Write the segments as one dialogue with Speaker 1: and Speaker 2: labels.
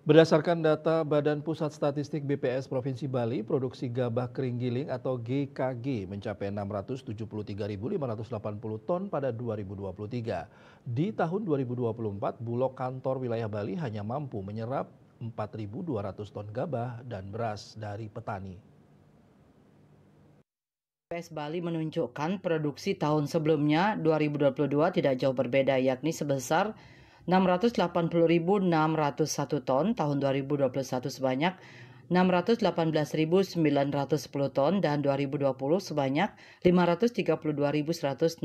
Speaker 1: Berdasarkan data Badan Pusat Statistik BPS Provinsi Bali, produksi gabah kering giling atau GKG mencapai 673.580 ton pada 2023. Di tahun 2024, Bulog Kantor Wilayah Bali hanya mampu menyerap 4.200 ton gabah dan beras dari petani.
Speaker 2: BPS Bali menunjukkan produksi tahun sebelumnya 2022 tidak jauh berbeda, yakni sebesar 680.601 ton, tahun 2021 sebanyak 618.910 ton, dan 2020 sebanyak 532.168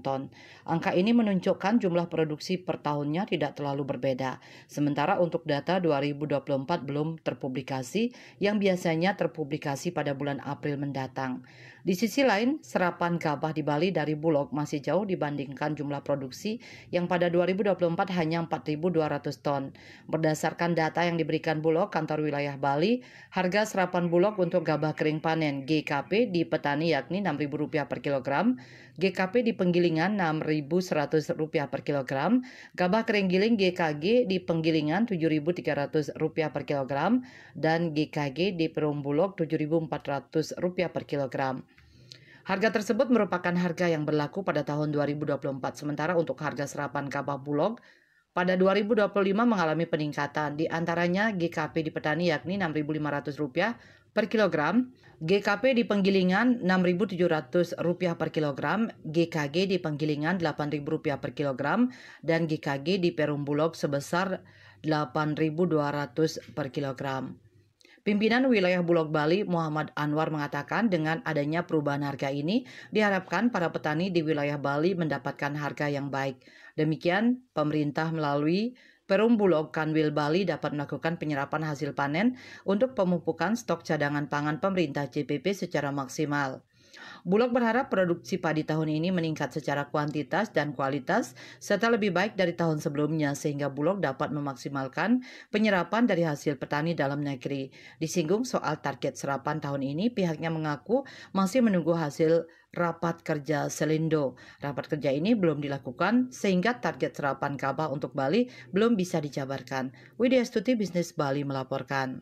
Speaker 2: ton. Angka ini menunjukkan jumlah produksi per tahunnya tidak terlalu berbeda. Sementara untuk data 2024 belum terpublikasi, yang biasanya terpublikasi pada bulan April mendatang. Di sisi lain, serapan gabah di Bali dari Bulog masih jauh dibandingkan jumlah produksi yang pada 2024 hanya 4.200 ton. Berdasarkan data yang diberikan Bulog Kantor Wilayah Bali, harga serapan Bulog untuk gabah kering panen GKP di petani yakni Rp6.000 per kilogram, GKP di penggilingan Rp6.100 per kilogram, gabah kering giling GKG di penggilingan Rp7.300 per kilogram, dan GKG di perum Bulog Rp7.400 per kilogram. Harga tersebut merupakan harga yang berlaku pada tahun 2024, sementara untuk harga serapan gabah Bulog pada 2025 mengalami peningkatan, di antaranya GKP di petani yakni Rp6.500 per kilogram, GKP di penggilingan Rp6.700 per kilogram, GKG di penggilingan Rp8.000 per kilogram, dan GKG di perum Bulog sebesar Rp8.200 per kilogram. Pimpinan Wilayah Bulog Bali, Muhammad Anwar, mengatakan dengan adanya perubahan harga ini, diharapkan para petani di wilayah Bali mendapatkan harga yang baik. Demikian, pemerintah melalui Perum Bulog Kanwil Bali dapat melakukan penyerapan hasil panen untuk pemupukan stok cadangan pangan pemerintah JPP secara maksimal. Bulog berharap produksi padi tahun ini meningkat secara kuantitas dan kualitas serta lebih baik dari tahun sebelumnya sehingga Bulog dapat memaksimalkan penyerapan dari hasil petani dalam negeri. Disinggung soal target serapan tahun ini, pihaknya mengaku masih menunggu hasil rapat kerja Selindo. Rapat kerja ini belum dilakukan sehingga target serapan gabah untuk Bali belum bisa dijabarkan. Widya Stuti, Bisnis Bali melaporkan.